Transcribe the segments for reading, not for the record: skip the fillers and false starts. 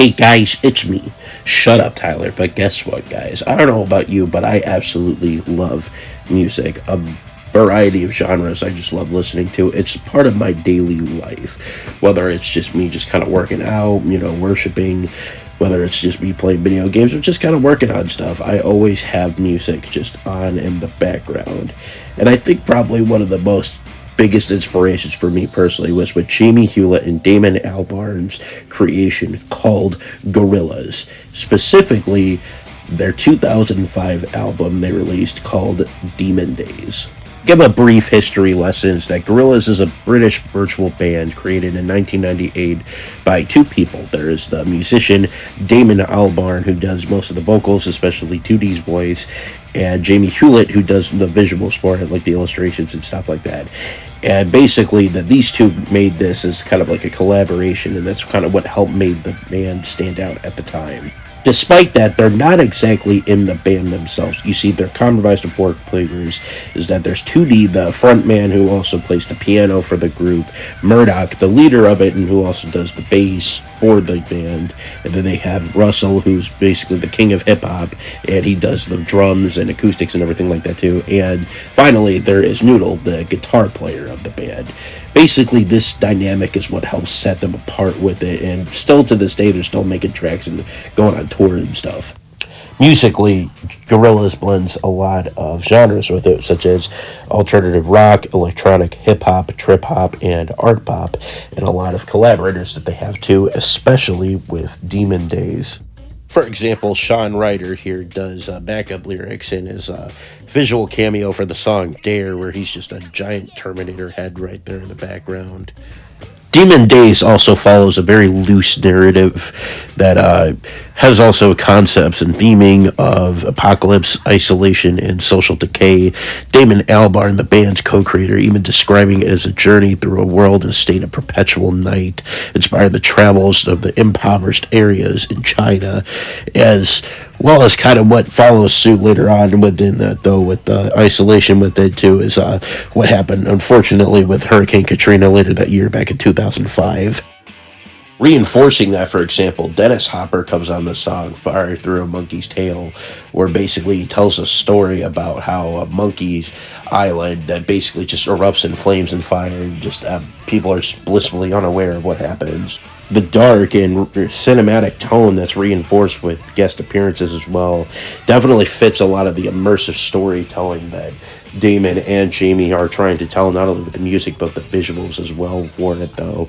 Hey guys, it's me. Shut up, Tyler. But guess what, guys? I don't know about you, but I absolutely love music. A variety of genres I just love listening to. It's part of my daily life. Whether it's just me just kind of working out, worshiping, whether it's just me playing video games or just kind of working on stuff, I always have music just on in the background. And I think probably one of the most biggest inspirations for me personally was with Jamie Hewlett and Damon Albarn's creation called Gorillaz. Specifically, their 2005 album they released called Demon Days. Give a brief history lessons that Gorillaz is a British virtual band created in 1998 by two people. There is the musician Damon Albarn, who does most of the vocals, especially 2D's voice, and Jamie Hewlett, who does the visuals for it, like the illustrations and stuff like that. And basically, these two made this as kind of like a collaboration, and that's kind of what helped made the band stand out at the time. Despite that, they're not exactly in the band themselves. You see, they're comprised of four players. Is that there's 2D, the front man who also plays the piano for the group, Murdoch, the leader of it, and who also does the bass for the band, and then they have Russell, who's basically the king of hip-hop, and he does the drums and acoustics and everything like that too. And finally, there is Noodle, the guitar player of the band. Basically, this dynamic is what helps set them apart with it, and still to this day, they're still making tracks and going on tour and stuff. Musically, Gorillaz blends a lot of genres with it, such as alternative rock, electronic hip-hop, trip-hop, and art pop, and a lot of collaborators that they have too, especially with Demon Days. For example, Sean Ryder here does backup lyrics in his visual cameo for the song Dare, where he's just a giant Terminator head right there in the background. Demon Days also follows a very loose narrative that has also concepts and theming of apocalypse, isolation, and social decay. Damon Albarn, the band's co-creator, even describing it as a journey through a world in a state of perpetual night, inspired the travels of the impoverished areas in China, as well as kind of what follows suit later on within that, though, with the isolation with it, too, is what happened, unfortunately, with Hurricane Katrina later that year, back in 2005. Reinforcing that, for example, Dennis Hopper comes on the song Fire Through a Monkey's Tail, where basically he tells a story about how a monkey's island that basically just erupts in flames and fire, and just people are blissfully unaware of what happens. The dark and cinematic tone that's reinforced with guest appearances as well definitely fits a lot of the immersive storytelling that Damon and Jamie are trying to tell, not only with the music but the visuals as well for it, though.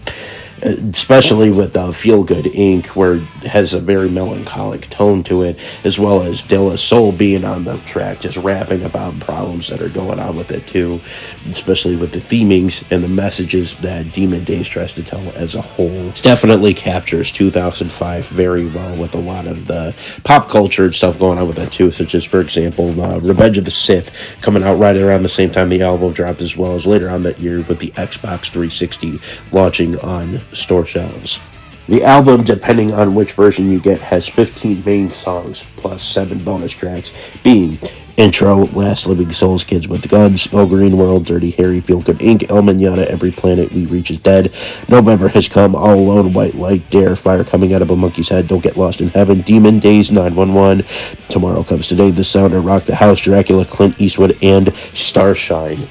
Especially with Feel Good Inc., where it has a very melancholic tone to it, as well as De La Soul being on the track, just rapping about problems that are going on with it too, especially with the themings and the messages that Demon Days tries to tell as a whole. It definitely captures 2005 very well, with a lot of the pop culture and stuff going on with that too, such as, for example, Revenge of the Sith coming out right around the same time the album dropped, as well as later on that year with the Xbox 360 launching on store shelves. The album, depending on which version you get, has 15 main songs plus 7 bonus tracks, being Intro, Last Living Souls, Kids with Guns, Oh Green World, Dirty Harry, Feel Good Inc., El Manana, Every Planet We Reach is Dead, November Has Come, All Alone, White Light, Dare, Fire Coming Out of a Monkey's Head, Don't Get Lost in Heaven, Demon Days, 911, Tomorrow Comes Today, The Sound of Rock the House, Dracula, Clint Eastwood, and Starshine.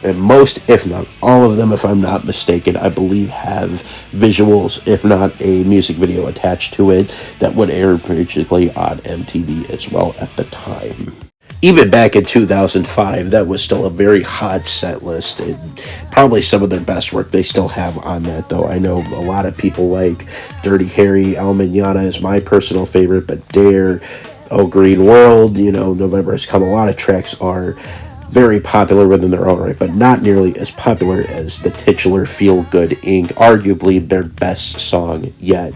And most, if not all of them, if I'm not mistaken, I believe have visuals, if not a music video attached to it, that would air basically on MTV as well at the time. Even back in 2005, that was still a very hot set list, and probably some of their best work they still have on that, though. I know a lot of people like Dirty Harry, El Manana is my personal favorite, but Dare, Oh Green World, November Has Come, a lot of tracks are very popular within their own right, but not nearly as popular as the titular Feel Good Inc., arguably their best song yet.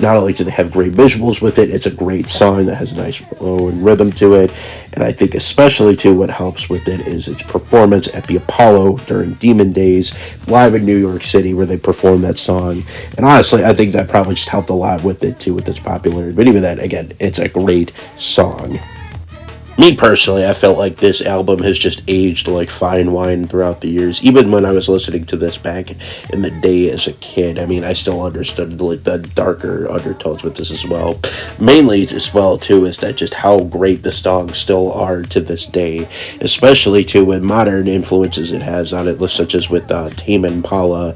Not only do they have great visuals with it, it's a great song that has a nice flow and rhythm to it, and I think especially too what helps with it is its performance at the Apollo during Demon Days, live in New York City, where they performed that song. And honestly, I think that probably just helped a lot with it too, with its popularity. But even that, again, it's a great song. Me personally, I felt like this album has just aged like fine wine throughout the years. Even when I was listening to this back in the day as a kid, I mean, I still understood like the darker undertones with this as well. Mainly, as well too, is that just how great the songs still are to this day, especially too with modern influences it has on it, such as with Tame Impala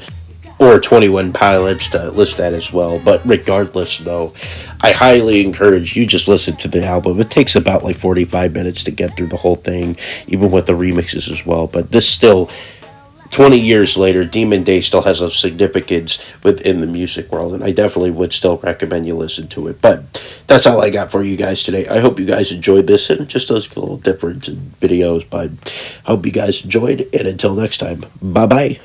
or 21 Pilots to list that as well. But regardless, though, I highly encourage you just listen to the album. It takes about like 45 minutes to get through the whole thing, even with the remixes as well. But this still, 20 years later, Demon Day still has a significance within the music world, and I definitely would still recommend you listen to it. But that's all I got for you guys today. I hope you guys enjoyed this, and it just does a little different in videos, but I hope you guys enjoyed, and until next time, bye bye.